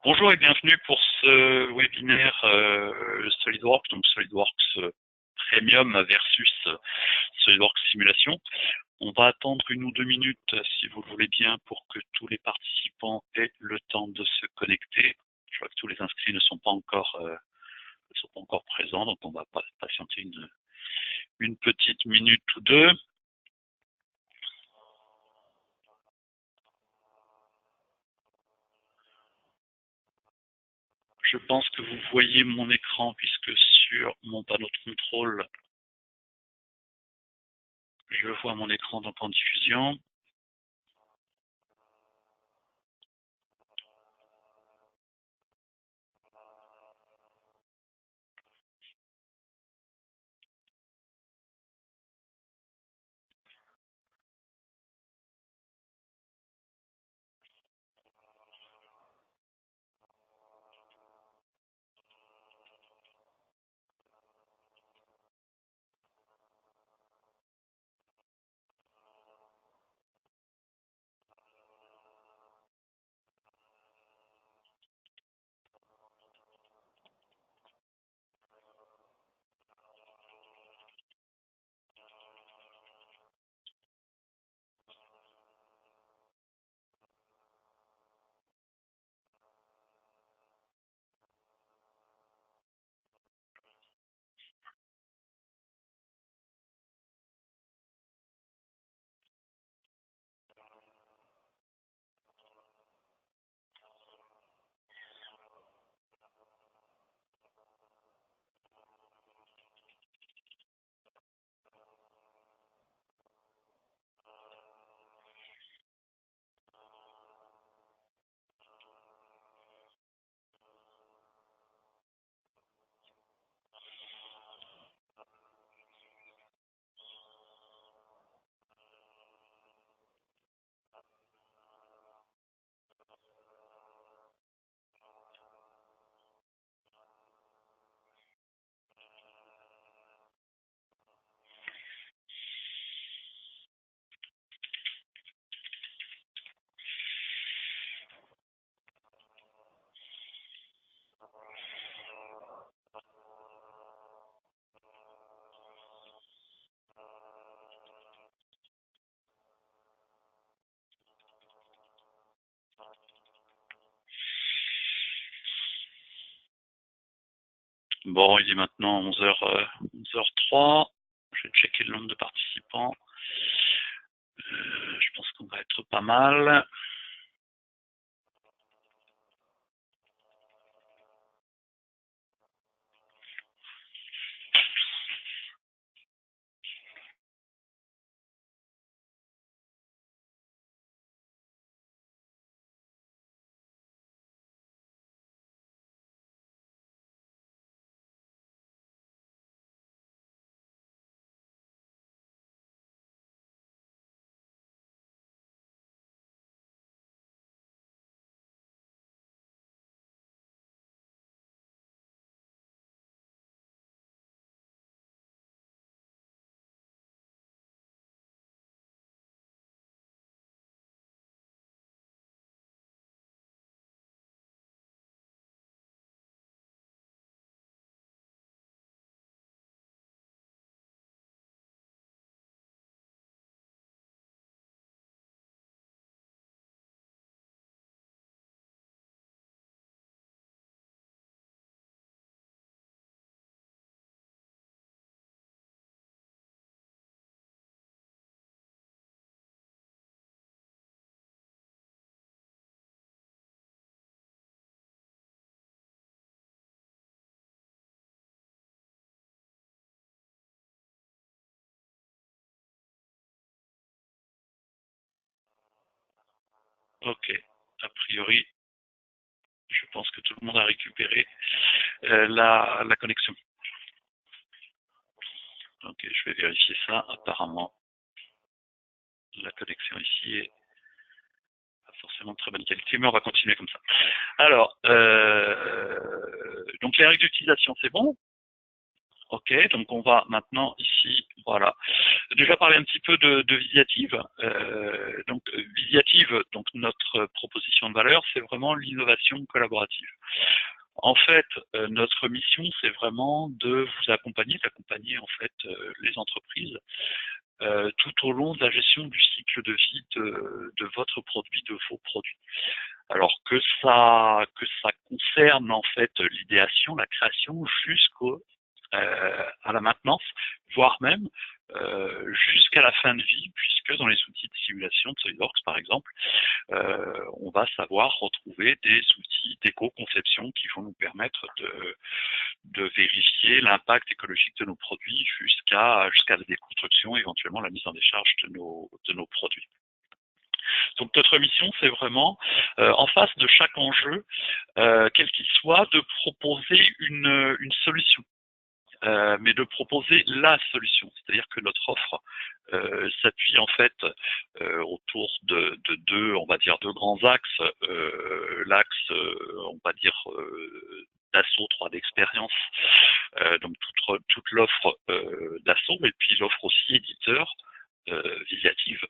Bonjour et bienvenue pour ce webinaire SolidWorks, donc SolidWorks Premium versus SolidWorks Simulation. On va attendre 1 ou 2 minutes, si vous le voulez bien, pour que tous les participants aient le temps de se connecter. Je vois que tous les inscrits ne sont pas encore présents, donc on va patienter une petite minute ou deux. Je pense que vous voyez mon écran puisque sur mon panneau de contrôle, je vois mon écran donc en diffusion. Bon, il est maintenant 11h03. Je vais checker le nombre de participants. Je pense qu'on va être pas mal. Ok. A priori, je pense que tout le monde a récupéré la connexion. Ok, je vais vérifier ça. Apparemment, la connexion ici est pas forcément de très bonne qualité, mais on va continuer comme ça. Alors, donc les règles d'utilisation, c'est bon. Ok, donc on va maintenant ici, voilà. Déjà parler un petit peu de Visiative. Donc Viative, donc notre proposition de valeur, c'est vraiment l'innovation collaborative. En fait, notre mission, c'est vraiment de vous accompagner, d'accompagner en fait les entreprises tout au long de la gestion du cycle de vie de votre produit, de vos produits. Alors que ça concerne en fait l'idéation, la création, jusqu'au à la maintenance, voire même jusqu'à la fin de vie, puisque dans les outils de simulation de SolidWorks par exemple, on va savoir retrouver des outils d'éco-conception qui vont nous permettre de vérifier l'impact écologique de nos produits jusqu'à la déconstruction, éventuellement la mise en décharge de nos produits. Donc notre mission, c'est vraiment, en face de chaque enjeu, quel qu'il soit, de proposer une solution. Mais de proposer la solution, c'est-à-dire que notre offre s'appuie en fait autour de deux, on va dire, deux grands axes. L'axe, on va dire, d'assaut 3D expérience, donc toute l'offre d'assaut, et puis l'offre aussi éditeur, Visiative,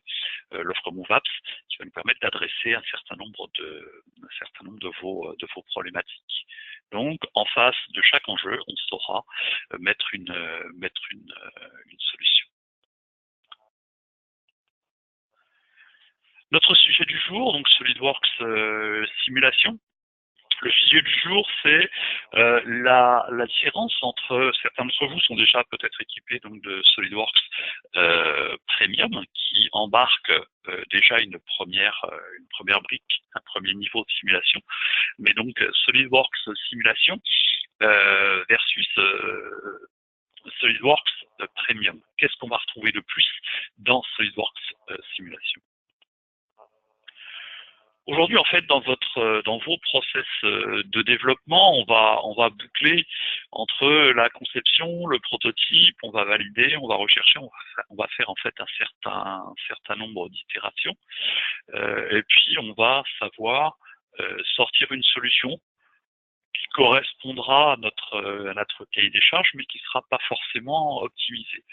l'offre MoveApps, qui va nous permettre d'adresser un certain nombre de vos problématiques. Donc, en face de chaque enjeu, on saura mettre une solution. Notre sujet du jour, donc SolidWorks simulation. Le sujet du jour, c'est la différence entre, certains d'entre vous sont déjà peut-être équipés donc de SolidWorks Premium, qui embarque déjà une première brique, un premier niveau de simulation, mais donc SolidWorks simulation versus SolidWorks Premium. Qu'est-ce qu'on va retrouver de plus dans SolidWorks simulation? Aujourd'hui, en fait, dans vos process de développement, on va boucler entre la conception, le prototype, on va valider, on va rechercher, on va faire en fait un certain nombre d'itérations, et puis on va savoir sortir une solution qui correspondra à notre cahier des charges, mais qui ne sera pas forcément optimisée.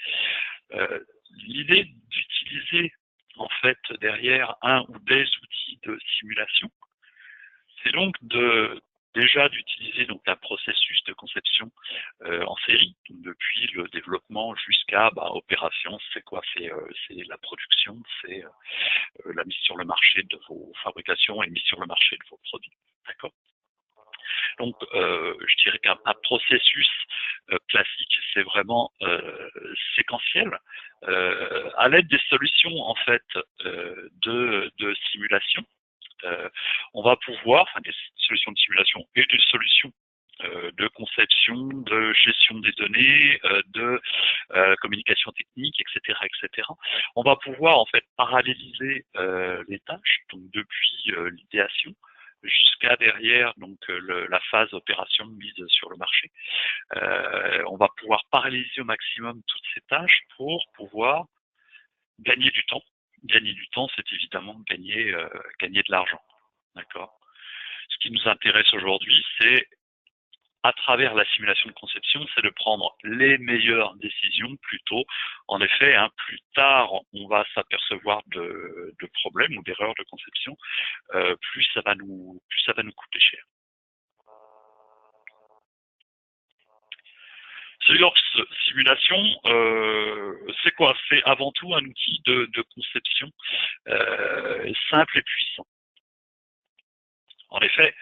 L'idée d'utiliser en fait derrière un ou des outils de simulation, c'est donc déjà d'utiliser donc un processus de conception en série, donc depuis le développement jusqu'à opération. C'est quoi? C'est la production, c'est la mise sur le marché de vos fabrications et mise sur le marché de vos produits. D'accord? Donc, je dirais qu'un processus classique, c'est vraiment séquentiel, à l'aide des solutions en fait de simulation. On va pouvoir, enfin des solutions de simulation et des solutions de conception, de gestion des données, de communication technique, etc., etc. On va pouvoir en fait paralléliser les tâches, donc depuis l'idéation jusqu'à derrière donc la phase opération mise sur le marché. On va pouvoir paralléliser au maximum toutes ces tâches pour pouvoir gagner du temps. Gagner du temps, c'est évidemment gagner de l'argent. D'accord. Ce qui nous intéresse aujourd'hui, c'est à travers la simulation de conception, c'est de prendre les meilleures décisions plutôt. En effet, plus tard, on va s'apercevoir de problèmes ou d'erreurs de conception, plus ça va nous coûter cher. SolidWorks simulation, c'est quoi? C'est avant tout un outil de conception simple et puissant. En effet,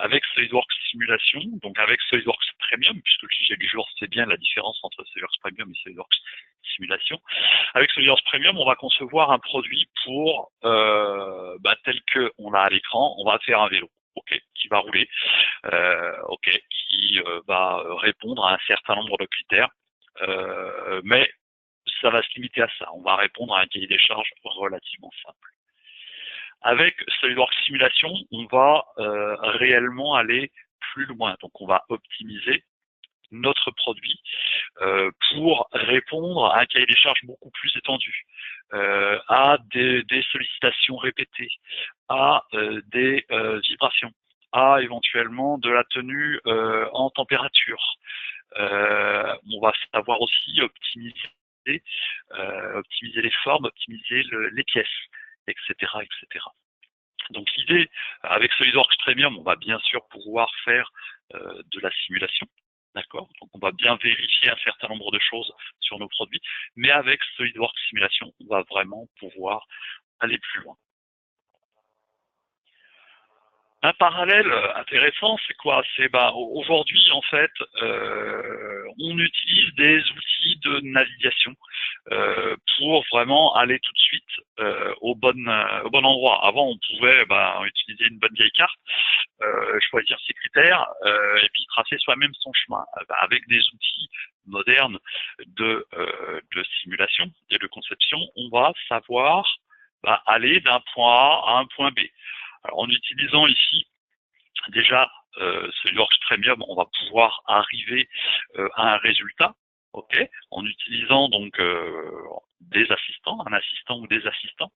avec SolidWorks Simulation, donc avec SolidWorks Premium, puisque le sujet du jour c'est bien la différence entre SolidWorks Premium et SolidWorks Simulation. Avec SolidWorks Premium, on va concevoir un produit pour tel que on a à l'écran, on va faire un vélo, ok, qui va rouler, ok, qui va répondre à un certain nombre de critères, mais ça va se limiter à ça. On va répondre à un cahier des charges relativement simple. Avec SolidWorks Simulation, on va réellement aller plus loin. Donc, on va optimiser notre produit pour répondre à un cahier des charges beaucoup plus étendu, à des sollicitations répétées, à des vibrations, à éventuellement de la tenue en température. On va savoir aussi optimiser les formes, optimiser les pièces. etc., etc. Donc l'idée, avec SolidWorks Premium, on va bien sûr pouvoir faire de la simulation, d'accord? Donc on va bien vérifier un certain nombre de choses sur nos produits, mais avec SolidWorks Simulation, on va vraiment pouvoir aller plus loin. Un parallèle intéressant, c'est quoi? C'est aujourd'hui en fait, on utilise des outils de navigation pour vraiment aller tout de suite au bon endroit. Avant, on pouvait utiliser une bonne vieille carte, choisir ses critères et puis tracer soi-même son chemin. Avec des outils modernes de simulation et de conception, on va savoir aller d'un point A à un point B. Alors, en utilisant ici déjà SolidWorks Premium, on va pouvoir arriver à un résultat, ok, en utilisant donc des assistants, un assistant ou des assistants,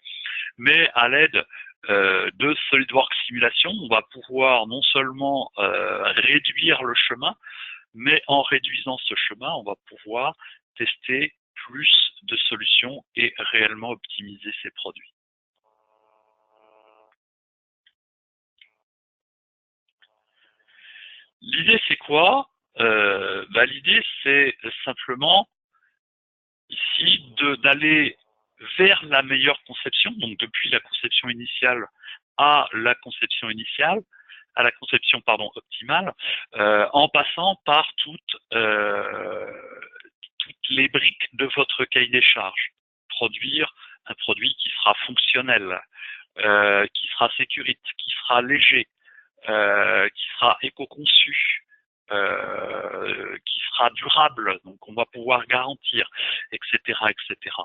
mais à l'aide de SolidWorks Simulation, on va pouvoir non seulement réduire le chemin, mais en réduisant ce chemin, on va pouvoir tester plus de solutions et réellement optimiser ses produits. L'idée, c'est quoi? L'idée, c'est simplement ici d'aller vers la meilleure conception, donc depuis la conception initiale à la conception initiale, à la conception optimale, en passant par toutes les briques de votre cahier des charges. Produire un produit qui sera fonctionnel, qui sera sécurite, qui sera léger, qui sera éco-conçu, qui sera durable, donc on va pouvoir garantir, etc., etc.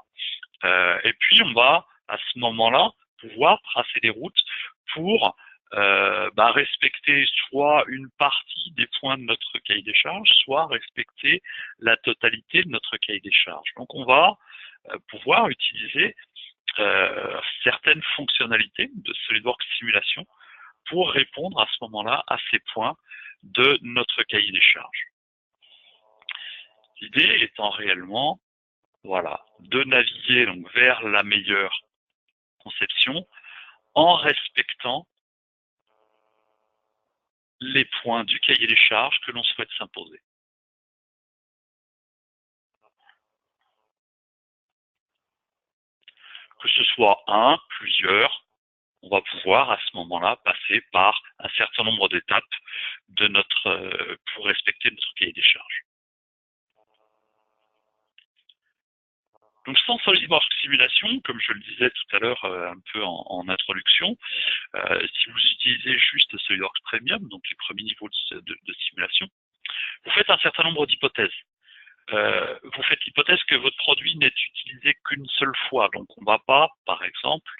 Et puis on va à ce moment-là pouvoir tracer des routes pour respecter soit une partie des points de notre cahier des charges, soit respecter la totalité de notre cahier des charges. Donc on va pouvoir utiliser certaines fonctionnalités de SolidWorks Simulation pour répondre à ce moment-là à ces points de notre cahier des charges. L'idée étant réellement, de naviguer donc vers la meilleure conception en respectant les points du cahier des charges que l'on souhaite s'imposer. Que ce soit un, plusieurs, on va pouvoir à ce moment-là passer par un certain nombre d'étapes pour respecter notre cahier des charges. Donc sans SolidWorks Simulation, comme je le disais tout à l'heure un peu en introduction, si vous utilisez juste SolidWorks Premium, donc les premiers niveaux de simulation, vous faites un certain nombre d'hypothèses. Vous faites l'hypothèse que votre produit n'est utilisé qu'une seule fois. Donc on ne va pas, par exemple,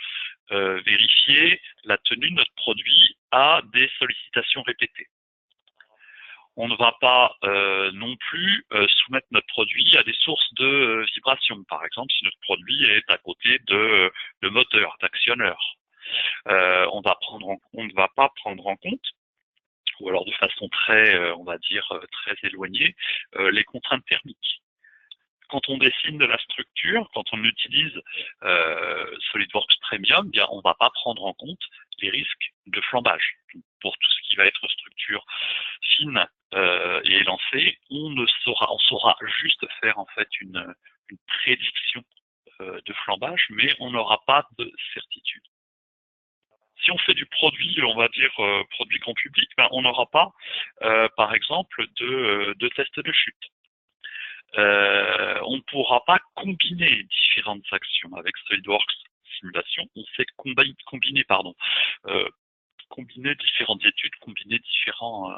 vérifier la tenue de notre produit à des sollicitations répétées. On ne va pas non plus soumettre notre produit à des sources de vibration. Par exemple, si notre produit est à côté de moteurs, d'actionneurs. On ne va pas prendre en compte, ou alors de façon très, on va dire, très éloignée, les contraintes thermiques. Quand on dessine de la structure, quand on utilise SolidWorks Premium, on ne va pas prendre en compte les risques de flambage. Donc, pour tout ce qui va être structure fine et élancée, on saura juste faire en fait une prédiction de flambage, mais on n'aura pas de certitude. Si on fait du produit, on va dire produit grand public, on n'aura pas, par exemple, de test de chute. On ne pourra pas combiner différentes actions avec SolidWorks Simulation. On sait combiner différentes études, combiner différents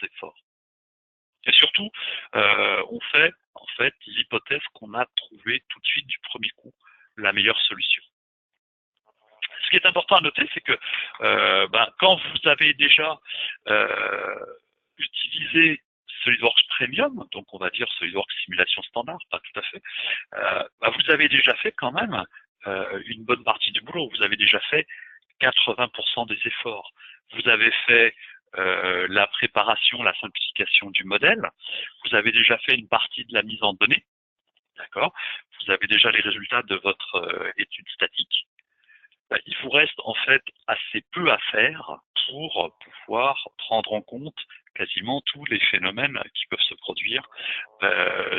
efforts. Et surtout, on fait en fait l'hypothèse qu'on a trouvé tout de suite du premier coup la meilleure solution. Ce qui est important à noter, c'est que quand vous avez déjà utilisé SolidWorks Premium, donc on va dire SolidWorks Simulation Standard, pas tout à fait, vous avez déjà fait quand même une bonne partie du boulot. Vous avez déjà fait 80% des efforts. Vous avez fait la préparation, la simplification du modèle. Vous avez déjà fait une partie de la mise en données. D'accord. Vous avez déjà les résultats de votre étude statique. il vous reste en fait assez peu à faire pour pouvoir prendre en compte quasiment tous les phénomènes qui peuvent se produire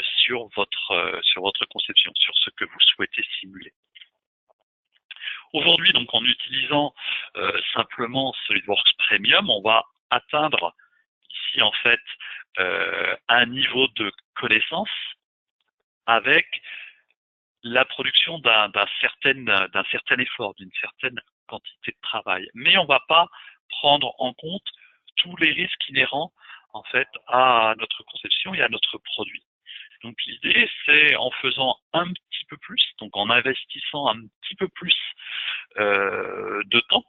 sur votre conception, sur ce que vous souhaitez simuler. Aujourd'hui, donc en utilisant simplement SolidWorks Premium, on va atteindre ici en fait un niveau de connaissance avec la production d'un certain effort, d'une certaine quantité de travail. Mais on ne va pas prendre en compte tous les risques inhérents en fait à notre conception et à notre produit. Donc l'idée, c'est en faisant un petit peu plus, donc en investissant un petit peu plus de temps,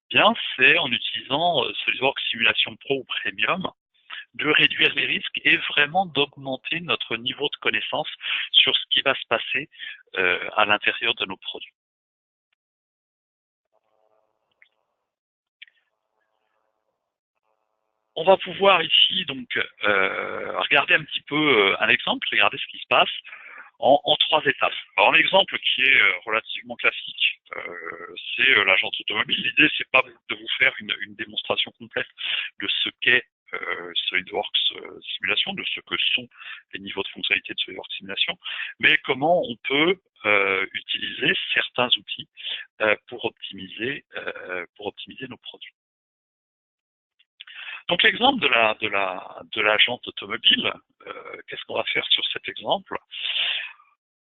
bien c'est en utilisant SolidWorks Simulation Pro ou Premium, de réduire les risques et vraiment d'augmenter notre niveau de connaissance sur ce qui va se passer à l'intérieur de nos produits. On va pouvoir ici donc regarder un petit peu un exemple, regarder ce qui se passe en 3 étapes. Alors l'exemple qui est relativement classique, c'est l'agence automobile. L'idée, c'est pas de vous faire une démonstration complète de ce qu'est SolidWorks Simulation, de ce que sont les niveaux de fonctionnalité de SolidWorks Simulation, mais comment on peut utiliser certains outils pour optimiser nos produits. Donc l'exemple de l'agence automobile, qu'est-ce qu'on va faire sur cet exemple?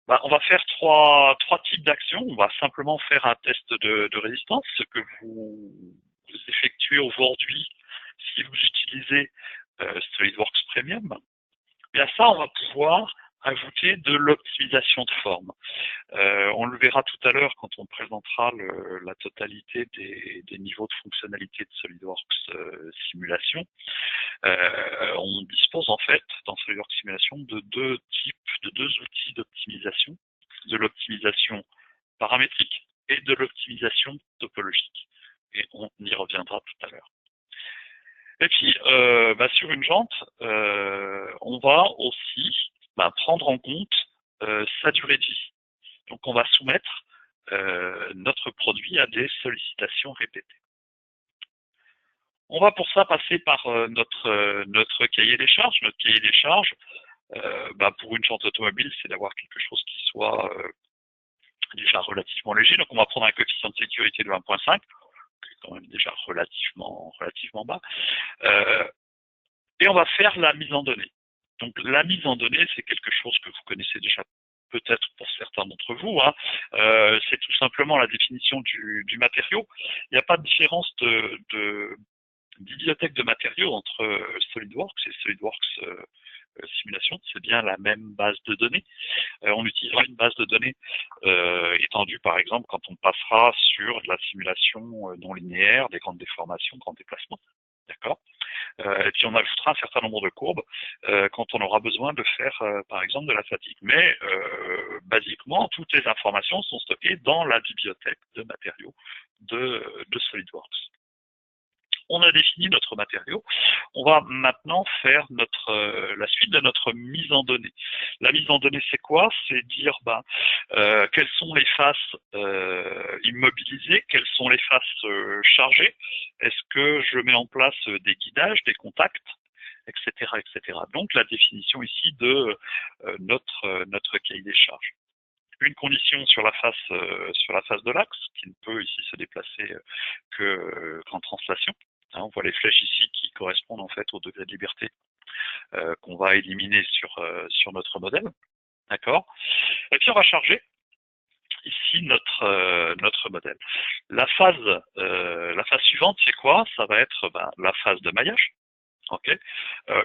On va faire trois types d'actions. On va simplement faire un test de résistance, ce que vous effectuez aujourd'hui si vous utilisez SolidWorks Premium. Et à ça, on va pouvoir ajouter de l'optimisation de forme. On le verra tout à l'heure quand on présentera la totalité des niveaux de fonctionnalité de SolidWorks Simulation. On dispose en fait dans SolidWorks Simulation de deux outils d'optimisation, de l'optimisation paramétrique et de l'optimisation topologique. Et on y reviendra tout à l'heure. Et puis, sur une jante, on va aussi prendre en compte sa durée de vie. Donc, on va soumettre notre produit à des sollicitations répétées. On va pour ça passer par notre cahier des charges. Notre cahier des charges, pour une jante automobile, c'est d'avoir quelque chose qui soit déjà relativement léger. Donc, on va prendre un coefficient de sécurité de 1.5, qui est quand même déjà relativement bas. Et on va faire la mise en donnée. Donc, la mise en donnée, c'est quelque chose que vous connaissez déjà peut-être pour certains d'entre vous. C'est tout simplement la définition du matériau. Il n'y a pas de différence de bibliothèque de matériaux entre SolidWorks et SolidWorks Simulation. C'est bien la même base de données. On utilisera une base de données étendue, par exemple, quand on passera sur de la simulation non linéaire, des grandes déformations, grands déplacements. D'accord. Et puis on ajoutera un certain nombre de courbes quand on aura besoin de faire, par exemple, de la fatigue. Mais basiquement, toutes les informations sont stockées dans la bibliothèque de matériaux de SolidWorks. On a défini notre matériau. On va maintenant faire la suite de notre mise en donnée. La mise en donnée, c'est quoi? C'est dire quelles sont les faces immobilisées, quelles sont les faces chargées. Est-ce que je mets en place des guidages, des contacts, etc., etc. Donc la définition ici de notre cahier des charges. Une condition sur la face de l'axe, qui ne peut ici se déplacer qu'en translation. On voit les flèches ici qui correspondent en fait au degré de liberté qu'on va éliminer sur notre modèle. D'accord. Et puis on va charger ici notre modèle. La phase suivante, c'est quoi? Ça va être la phase de maillage. Okay.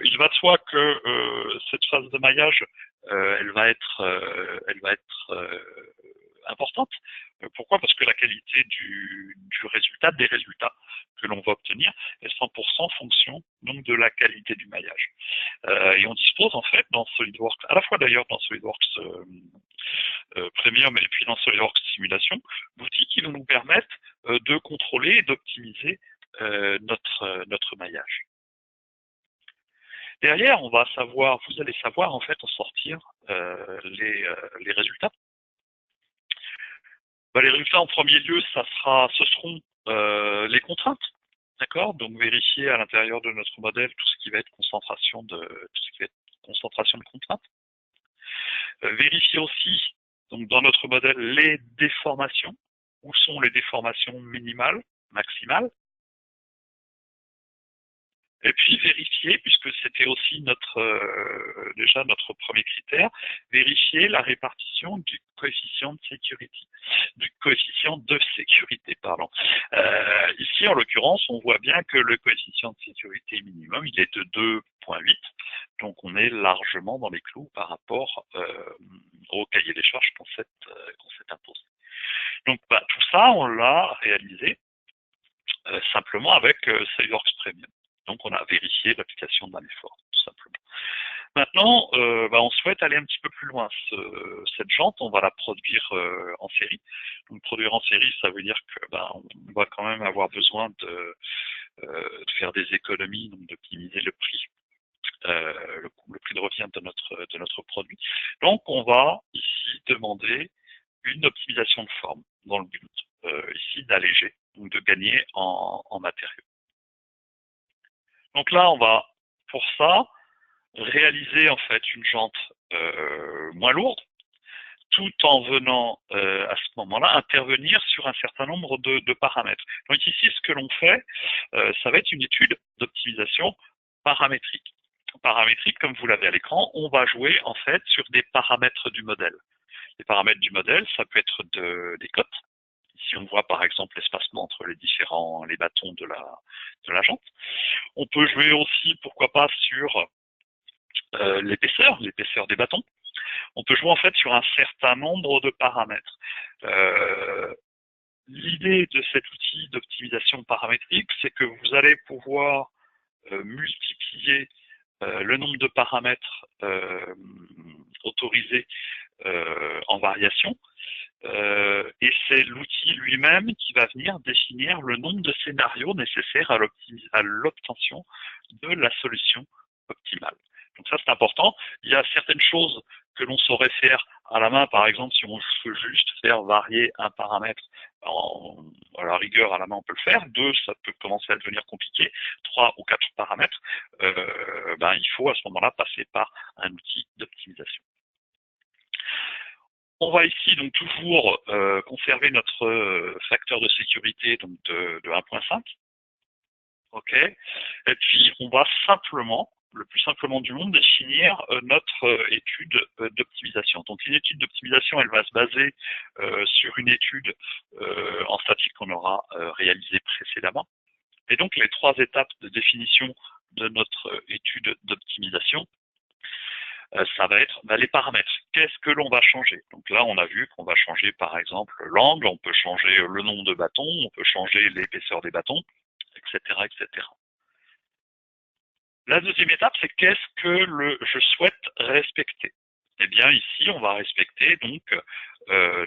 Il va de soi que cette phase de maillage, elle va être importante. Pourquoi? Parce que la qualité des résultats que l'on va obtenir est 100% fonction donc de la qualité du maillage. Et on dispose en fait dans SolidWorks, à la fois d'ailleurs dans SolidWorks Premium et puis dans SolidWorks Simulation, d'outils qui vont nous permettre de contrôler et d'optimiser notre maillage. Derrière, vous allez savoir en fait en sortir les résultats. Les résultats en premier lieu, ce seront les contraintes. D'accord? Donc vérifier à l'intérieur de notre modèle tout ce qui va être concentration de contraintes. Vérifier aussi donc dans notre modèle les déformations. Où sont les déformations minimales, maximales? Et puis vérifier, puisque c'était aussi déjà notre premier critère, vérifier la répartition du coefficient de sécurité, pardon. Ici, en l'occurrence, on voit bien que le coefficient de sécurité minimum, il est de 2,8, donc on est largement dans les clous par rapport au cahier des charges qu'on s'est imposé. Donc tout ça, on l'a réalisé simplement avec SolidWorks Premium. Donc on a vérifié l'application d'un effort, tout simplement. Maintenant, on souhaite aller un petit peu plus loin. Cette jante, on va la produire en série. Donc produire en série, ça veut dire que on va quand même avoir besoin de faire des économies, donc d'optimiser le prix. Le prix de revient de notre produit. Donc on va ici demander une optimisation de forme dans le but ici d'alléger, donc de gagner en matériaux. Donc là, on va pour ça réaliser en fait une jante moins lourde, tout en venant à ce moment-là intervenir sur un certain nombre de paramètres. Donc ici, ce que l'on fait, ça va être une étude d'optimisation paramétrique. Paramétrique, comme vous l'avez à l'écran, on va jouer en fait sur des paramètres du modèle. Les paramètres du modèle, ça peut être des cotes. Ici, on voit par exemple l'espacement entre les bâtons de la jante. On peut jouer aussi, pourquoi pas, sur l'épaisseur des bâtons. On peut jouer en fait sur un certain nombre de paramètres. L'idée de cet outil d'optimisation paramétrique, c'est que vous allez pouvoir multiplier le nombre de paramètres autorisés en variation. Et c'est l'outil lui-même qui va venir définir le nombre de scénarios nécessaires à l'obtention de la solution optimale. Donc ça, c'est important. Il y a certaines choses que l'on saurait faire à la main. Par exemple, si on veut juste faire varier un paramètre, à la rigueur, à la main, on peut le faire. 2, ça peut commencer à devenir compliqué. 3 ou 4 paramètres, il faut à ce moment-là passer par un outil d'optimisation. On va ici donc toujours conserver notre facteur de sécurité donc de 1.5. OK. Et puis on va simplement, le plus simplement du monde, définir notre étude d'optimisation. Donc une étude d'optimisation, elle va se baser sur une étude en statique qu'on aura réalisée précédemment. Et donc les 3 étapes de définition de notre étude d'optimisation, ça va être les paramètres. Qu'est-ce que l'on va changer? Donc là, on a vu qu'on va changer par exemple l'angle, on peut changer le nombre de bâtons, on peut changer l'épaisseur des bâtons, etc., etc. La deuxième étape, c'est qu'est-ce que je souhaite respecter? Eh bien ici, on va respecter donc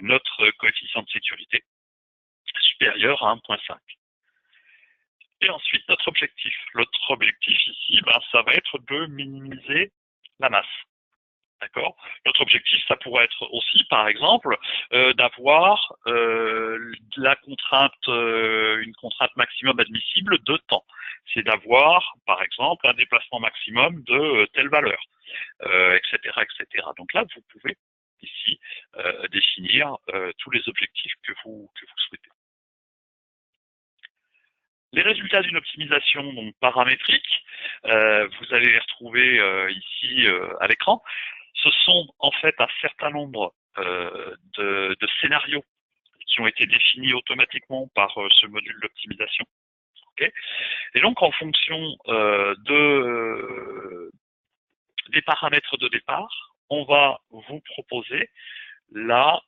notre coefficient de sécurité supérieur à 1.5. Et ensuite, notre objectif. Notre objectif ici, ça va être de minimiser la masse. D'accord. Notre objectif, ça pourrait être aussi, par exemple, d'avoir une contrainte maximum admissible de temps. C'est d'avoir, par exemple, un déplacement maximum de telle valeur, etc., etc. Donc là, vous pouvez ici définir tous les objectifs que vous souhaitez. Les résultats d'une optimisation donc paramétrique, vous allez les retrouver ici à l'écran. Ce sont en fait un certain nombre de scénarios qui ont été définis automatiquement par ce module d'optimisation. Okay. Et donc en fonction des paramètres de départ, on va vous proposer la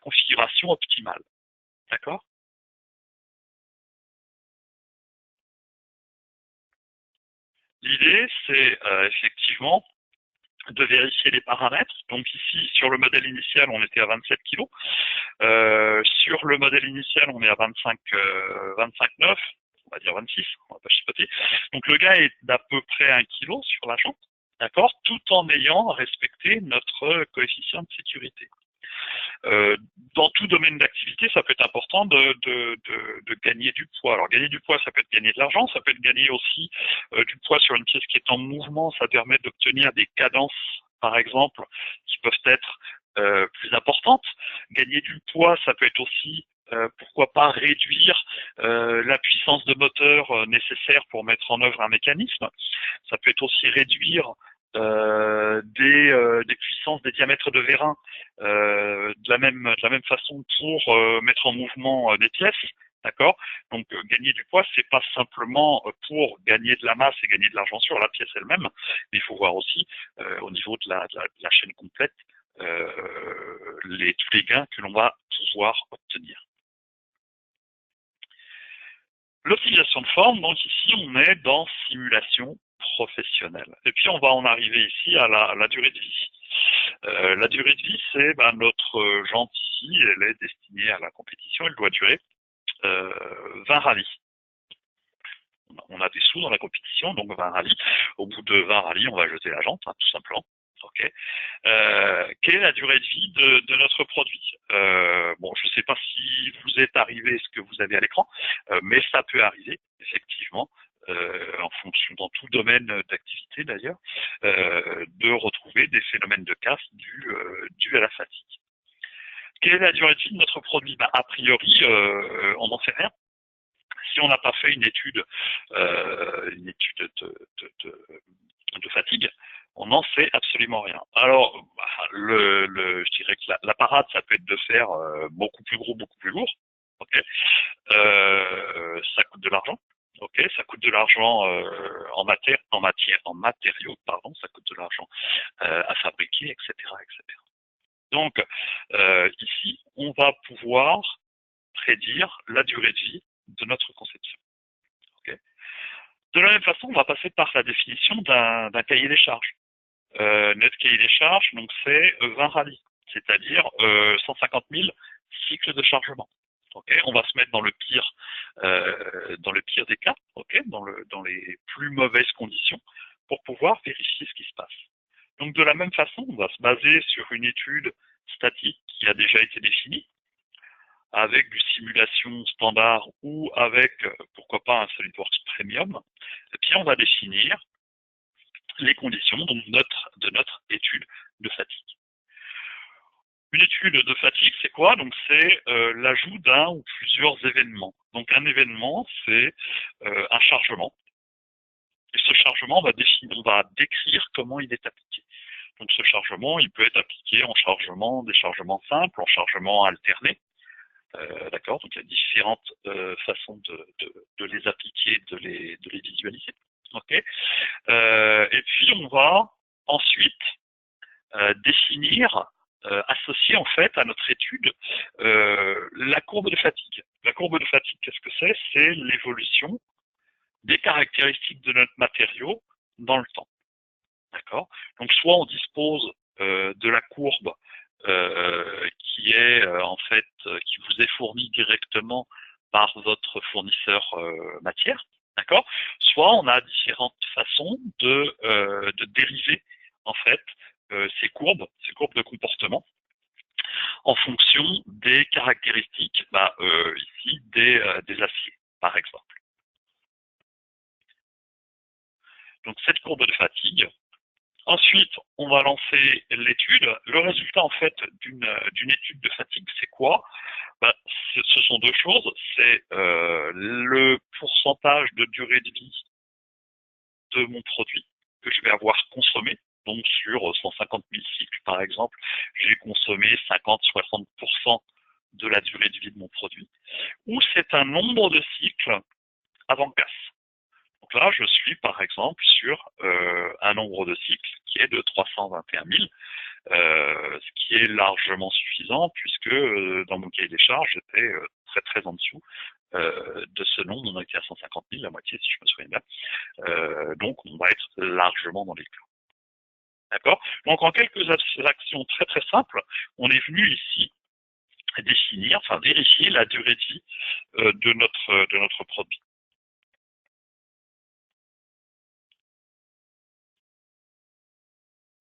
configuration optimale. D'accord? L'idée, c'est effectivement de vérifier les paramètres. Donc ici, sur le modèle initial, on était à 27 kg. Sur le modèle initial, on est à 25,9, on va dire 26, on va pas chipoter. Donc le gars est d'à peu près 1 kg sur la jante, d'accord, tout en ayant respecté notre coefficient de sécurité. Dans tout domaine d'activité, ça peut être important de gagner du poids. Alors gagner du poids, ça peut être gagner de l'argent, ça peut être gagner aussi du poids sur une pièce qui est en mouvement, ça permet d'obtenir des cadences, par exemple, qui peuvent être plus importantes. Gagner du poids, ça peut être aussi pourquoi pas réduire la puissance de moteur nécessaire pour mettre en œuvre un mécanisme. Ça peut être aussi réduire des puissances, des diamètres de vérin de la même façon pour mettre en mouvement des pièces. D'accord. Donc gagner du poids, c'est pas simplement pour gagner de la masse et gagner de l'argent sur la pièce elle-même, mais il faut voir aussi au niveau de la chaîne complète tous les gains que l'on va pouvoir obtenir. L'optimisation de forme, donc ici on est dans simulation professionnelle. Et puis on va en arriver ici à la durée de vie. La durée de vie, c'est notre jante ici, elle est destinée à la compétition, elle doit durer 20 rallyes. On a des sous dans la compétition, donc 20 rallyes. Au bout de 20 rallyes, on va jeter la jante, tout simplement. Okay. Quelle est la durée de vie de notre produit? Bon, je ne sais pas si vous êtes arrivé ce que vous avez à l'écran, mais ça peut arriver, effectivement, en fonction, dans tout domaine d'activité d'ailleurs, de retrouver des phénomènes de casse dus à la fatigue. Quelle est la durée de vie de notre produit? A priori, on n'en sait rien. Si on n'a pas fait une étude de fatigue, on n'en sait absolument rien. Alors, je dirais que la parade, ça peut être de faire beaucoup plus gros, beaucoup plus lourd. Okay. Ça coûte de l'argent. Ok, ça coûte de l'argent en matériaux, pardon, ça coûte de l'argent à fabriquer, etc., etc. Donc, ici, on va pouvoir prédire la durée de vie de notre conception. Okay. De la même façon, on va passer par la définition d'un cahier des charges. Notre cahier des charges, donc c'est 20 rallyes, c'est-à-dire 150 000 cycles de chargement. Okay, on va se mettre dans le pire des cas, okay, dans les plus mauvaises conditions, pour pouvoir vérifier ce qui se passe. Donc de la même façon, on va se baser sur une étude statique qui a déjà été définie, avec du simulation standard ou avec, pourquoi pas, un SolidWorks Premium. Et puis on va définir les conditions donc, de notre étude de fatigue. Une étude de fatigue, c'est quoi? Donc c'est l'ajout d'un ou plusieurs événements. Donc un événement, c'est un chargement. Et ce chargement, on va décrire comment il est appliqué. Donc ce chargement, il peut être appliqué en chargement, des chargements simples, en chargement alterné. D'accord. Donc il y a différentes façons de les appliquer, de les visualiser. Ok. Et puis on va ensuite définir, associer en fait à notre étude la courbe de fatigue. La courbe de fatigue, qu'est-ce que c'est? C'est l'évolution des caractéristiques de notre matériau dans le temps. D'accord. Donc soit on dispose de la courbe qui est en fait qui vous est fournie directement par votre fournisseur matière, d'accord. Soit on a différentes façons de dériver en fait ces courbes de comportement en fonction des caractéristiques, ici des aciers, par exemple. Donc cette courbe de fatigue. Ensuite, on va lancer l'étude. Le résultat, en fait, d'une étude de fatigue, c'est quoi? Ce sont deux choses. C'est le pourcentage de durée de vie de mon produit que je vais avoir consommé. Donc, sur 150 000 cycles, par exemple, j'ai consommé 50-60% de la durée de vie de mon produit. Ou c'est un nombre de cycles avant casse. Donc là, je suis par exemple sur un nombre de cycles qui est de 321 000, ce qui est largement suffisant puisque dans mon cahier des charges, j'étais très très en dessous de ce nombre. On était à 150 000, la moitié si je me souviens bien. Donc on va être largement dans les clous. D'accord. Donc en quelques actions très très simples, on est venu ici vérifier la durée de vie de notre produit.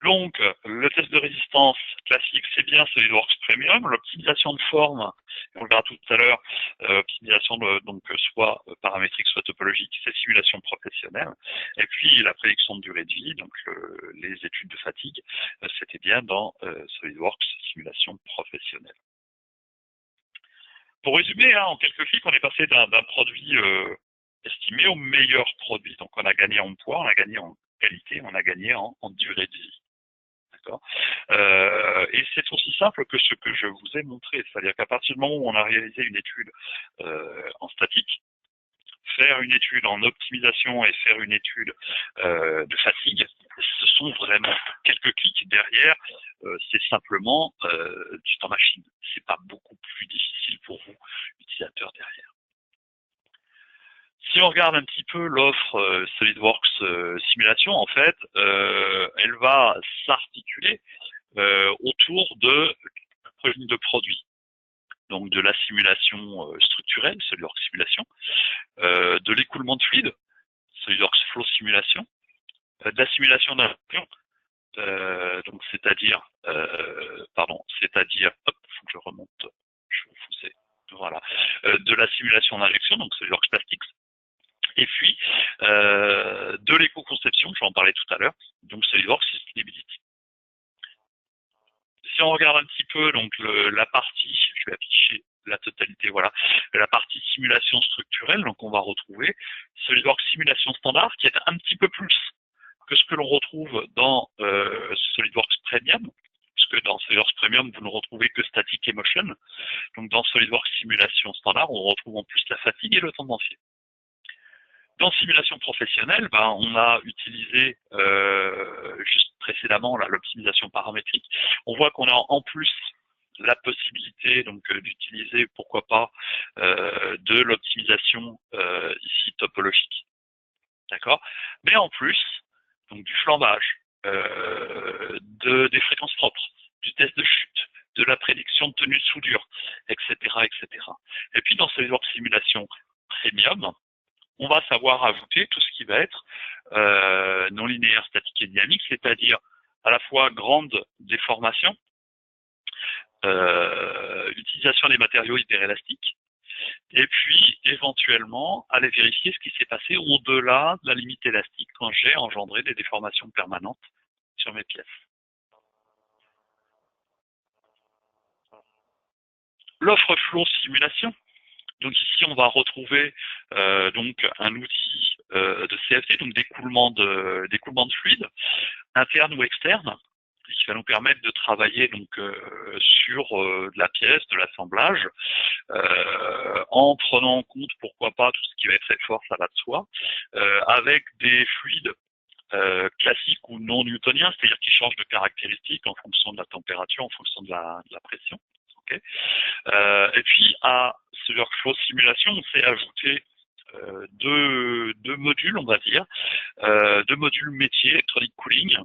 Donc, le test de résistance classique, c'est bien SolidWorks Premium. L'optimisation de forme, on le verra tout à l'heure, optimisation donc soit paramétrique, soit topologique, c'est simulation professionnelle. Et puis la prédiction de durée de vie, donc les études de fatigue, c'était bien dans SolidWorks simulation professionnelle. Pour résumer, en quelques clics, on est passé d'un produit estimé au meilleur produit. Donc on a gagné en poids, on a gagné en qualité, on a gagné en durée de vie. D'accord. Et c'est aussi simple que ce que je vous ai montré, c'est-à-dire qu'à partir du moment où on a réalisé une étude en statique, faire une étude en optimisation et faire une étude de fatigue, ce sont vraiment quelques clics derrière. C'est simplement du temps machine. C'est pas beaucoup plus difficile pour vous, utilisateur derrière. Si on regarde un petit peu l'offre SolidWorks Simulation, en fait, elle va s'articuler autour de de produits. Donc de la simulation structurelle, SolidWorks Simulation, de l'écoulement de fluide, SolidWorks Flow Simulation, de la simulation d'action, donc c'est-à-dire, hop, faut que je remonte, je vous ai, voilà, de la simulation d'injection, donc SolidWorks Plastics, et puis de l'éco-conception, je vais en parler tout à l'heure, donc SolidWorks Sustainability. Si on regarde un petit peu donc la partie, je vais afficher la totalité, voilà, la partie simulation structurelle, donc on va retrouver SolidWorks simulation standard qui est un petit peu plus que ce que l'on retrouve dans SolidWorks Premium, puisque dans SolidWorks Premium, vous ne retrouvez que statique et motion. Donc dans SolidWorks simulation standard, on retrouve en plus la fatigue et le tendancier. Dans simulation professionnelle, on a utilisé juste précédemment l'optimisation paramétrique. On voit qu'on a en plus la possibilité donc d'utiliser, pourquoi pas, de l'optimisation ici topologique. D'accord. Mais en plus, donc du flambage, des fréquences propres, du test de chute, de la prédiction de tenue de soudure, etc., etc. Et puis dans SolidWorks Simulation Premium, on va savoir ajouter tout ce qui va être non linéaire, statique et dynamique, c'est-à-dire à la fois grande déformation, utilisation des matériaux hyperélastiques, et puis éventuellement aller vérifier ce qui s'est passé au-delà de la limite élastique quand j'ai engendré des déformations permanentes sur mes pièces. L'offre Flow Simulation. Donc ici, on va retrouver donc un outil de CFD, donc d'écoulement de fluide, interne ou externe, qui va nous permettre de travailler donc sur de la pièce, de l'assemblage, en prenant en compte, pourquoi pas, tout ce qui va être effort, ça va de soi, avec des fluides classiques ou non newtoniens, c'est-à-dire qui changent de caractéristiques en fonction de la température, en fonction de la pression. Okay. Et puis à ce workflow simulation, on s'est ajouté deux modules, on va dire, deux modules métiers, électronique cooling,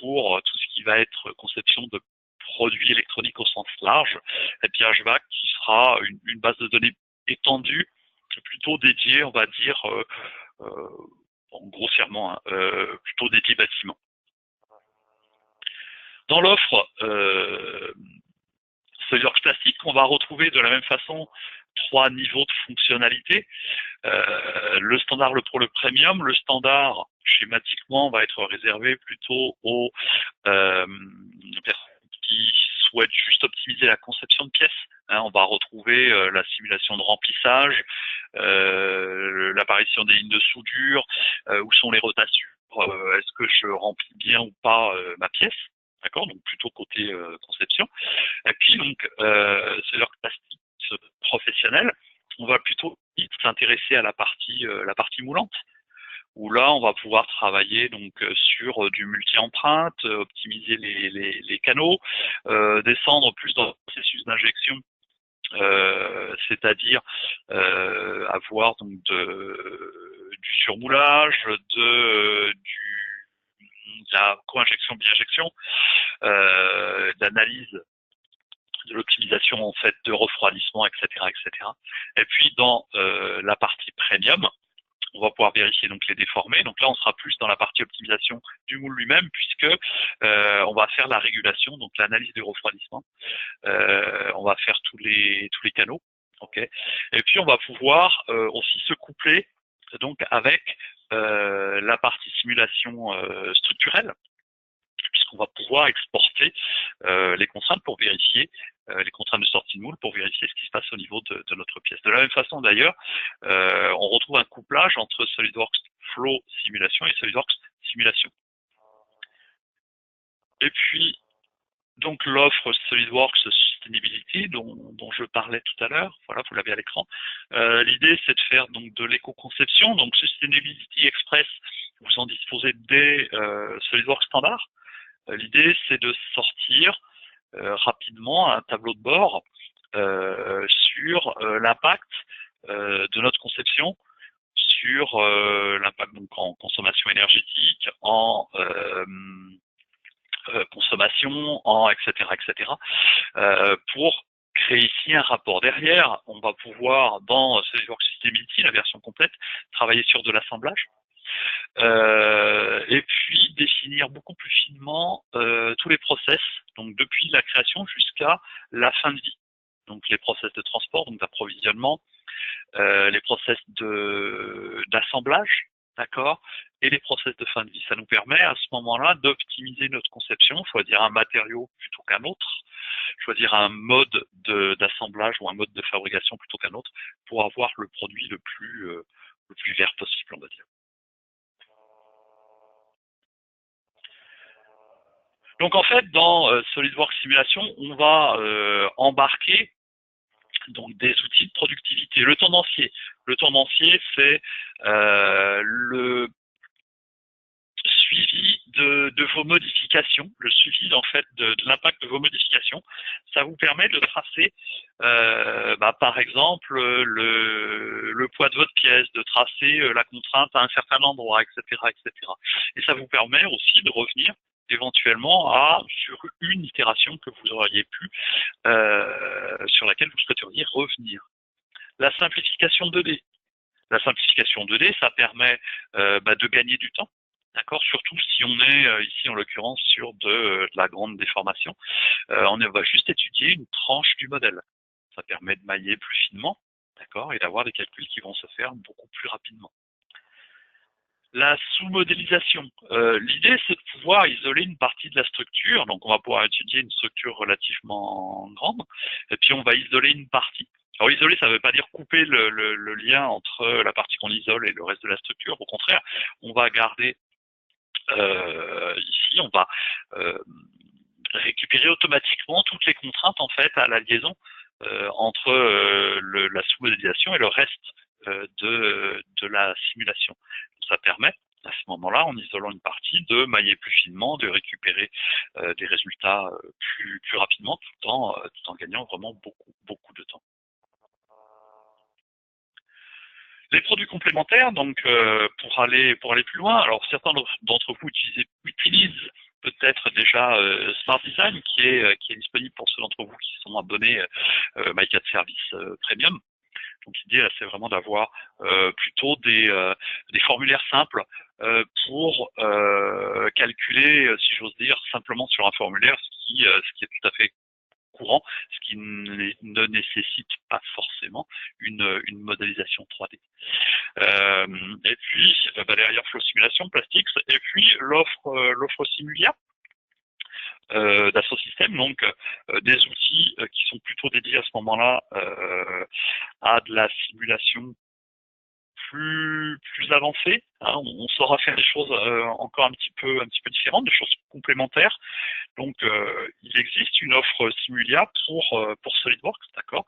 pour tout ce qui va être conception de produits électroniques au sens large, et puis HVAC qui sera une base de données étendue, plutôt dédiée, on va dire, grossièrement, plutôt dédiée bâtiment. Dans l'offre SolidWorks classique, on va retrouver de la même façon 3 niveaux de fonctionnalité. Le standard, le pro, le premium. Le standard, schématiquement, va être réservé plutôt aux personnes qui souhaitent juste optimiser la conception de pièces. On va retrouver la simulation de remplissage, l'apparition des lignes de soudure, où sont les rotations, est-ce que je remplis bien ou pas ma pièce. D'accord, donc plutôt côté conception. Et puis donc c'est leur plastique professionnel. On va plutôt s'intéresser à la partie moulante, où là on va pouvoir travailler donc sur du multi-empreinte, optimiser les canaux, descendre plus dans le processus d'injection, c'est-à-dire avoir donc du surmoulage, de la co-injection, bi-injection, d'analyse de l'optimisation en fait de refroidissement, etc., etc. Et puis dans la partie premium, On va pouvoir vérifier donc les déformés. Donc là, on sera plus dans la partie optimisation du moule lui-même, puisque on va faire la régulation, donc l'analyse du refroidissement. On va faire tous les canaux. Okay. Et puis on va pouvoir aussi se coupler donc avec la partie simulation structurelle, puisqu'on va pouvoir exporter les contraintes pour vérifier les contraintes de sortie de moule pour vérifier ce qui se passe au niveau de notre pièce. De la même façon d'ailleurs, on retrouve un couplage entre SolidWorks Flow Simulation et SolidWorks Simulation. Et puis, donc l'offre SolidWorks Sustainability dont je parlais tout à l'heure, voilà, vous l'avez à l'écran. L'idée c'est de faire donc de l'éco-conception, donc Sustainability Express, vous en disposez des SolidWorks standards. L'idée c'est de sortir rapidement un tableau de bord sur l'impact de notre conception, sur l'impact donc en consommation énergétique, en consommation, en etc. Pour créer ici un rapport. Derrière, on va pouvoir, dans SolidWorks Sustainability, la version complète, travailler sur de l'assemblage. Et puis définir beaucoup plus finement tous les process, donc depuis la création jusqu'à la fin de vie. Donc les process de transport, donc d'approvisionnement, les process d'assemblage, d'accord, et les process de fin de vie. Ça nous permet à ce moment-là d'optimiser notre conception, choisir un matériau plutôt qu'un autre, choisir un mode d'assemblage ou un mode de fabrication plutôt qu'un autre, pour avoir le produit le plus vert possible, on va dire. Donc en fait, dans SolidWorks Simulation, on va embarquer donc des outils de productivité. Le tendancier, c'est le suivi de vos modifications, le suivi en fait de l'impact de vos modifications. Ça vous permet de tracer, par exemple, le poids de votre pièce, de tracer la contrainte à un certain endroit, etc., etc. Et ça vous permet aussi de revenir éventuellement sur une itération que vous auriez pu, sur laquelle vous souhaiteriez revenir. La simplification 2D. La simplification 2D, ça permet de gagner du temps, d'accord. Surtout si on est ici en l'occurrence sur de la grande déformation, on va juste étudier une tranche du modèle. Ça permet de mailler plus finement, d'accord, et d'avoir des calculs qui vont se faire beaucoup plus rapidement. La sous-modélisation. L'idée, c'est de pouvoir isoler une partie de la structure. Donc, on va pouvoir étudier une structure relativement grande, et puis on va isoler une partie. Alors, isoler, ça ne veut pas dire couper le lien entre la partie qu'on isole et le reste de la structure. Au contraire, on va garder ici, on va récupérer automatiquement toutes les contraintes en fait à la liaison entre la sous-modélisation et le reste de la simulation. Ça permet à ce moment-là, en isolant une partie, de mailler plus finement, de récupérer des résultats plus rapidement, tout en gagnant vraiment beaucoup de temps. Les produits complémentaires, donc pour aller plus loin, alors certains d'entre vous utilisent peut-être déjà Smart Design qui est disponible pour ceux d'entre vous qui sont abonnés MyCAD Service Premium. Donc l'idée c'est vraiment d'avoir plutôt des formulaires simples pour calculer, si j'ose dire, simplement sur un formulaire, ce qui est tout à fait courant, ce qui ne nécessite pas forcément une modélisation 3D. Et puis derrière Flow Simulation, Plastics, et puis l'offre Simulia d'Assosystem, donc des outils qui sont plutôt dédiés à ce moment-là à de la simulation plus avancée. Hein, on saura faire des choses encore un petit peu différentes, des choses complémentaires. Donc il existe une offre Simulia pour SolidWorks, d'accord,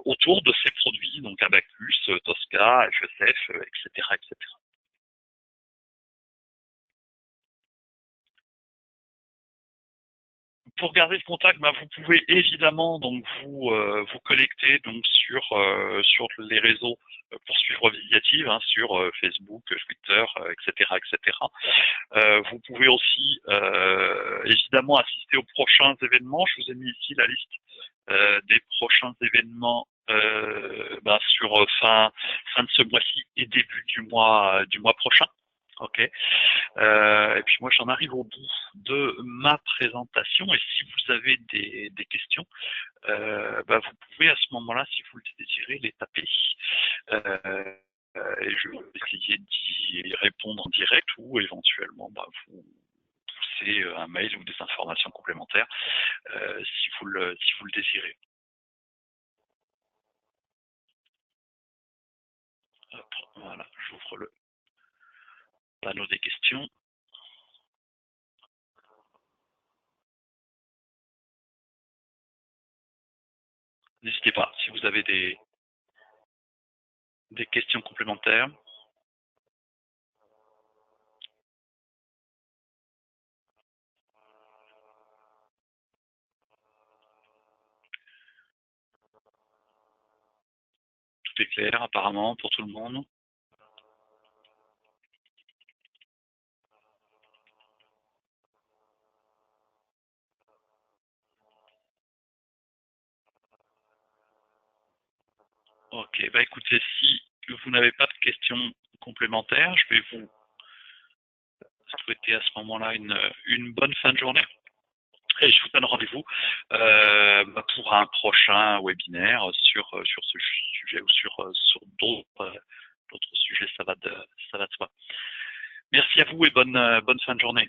autour de ces produits, donc Abaqus, Tosca, FSF, etc., etc. Pour garder le contact, vous pouvez évidemment donc vous connecter donc sur les réseaux pour suivre Visiative, hein, sur Facebook, Twitter, etc., etc. Vous pouvez aussi évidemment assister aux prochains événements. Je vous ai mis ici la liste des prochains événements sur fin de ce mois-ci et début du mois prochain. Ok. Et puis moi j'en arrive au bout de ma présentation et si vous avez des questions, vous pouvez à ce moment-là, si vous le désirez, les taper. Et je vais essayer d'y répondre en direct ou éventuellement vous pousser un mail ou des informations complémentaires si vous le désirez. Hop, voilà, j'ouvre le panneau des questions. N'hésitez pas si vous avez des questions complémentaires. Tout est clair apparemment pour tout le monde. Ok, écoutez, si vous n'avez pas de questions complémentaires, je vais vous souhaiter à ce moment-là une bonne fin de journée. Et je vous donne rendez-vous pour un prochain webinaire sur ce sujet ou sur d'autres sujets, ça va de soi. Merci à vous et bonne fin de journée.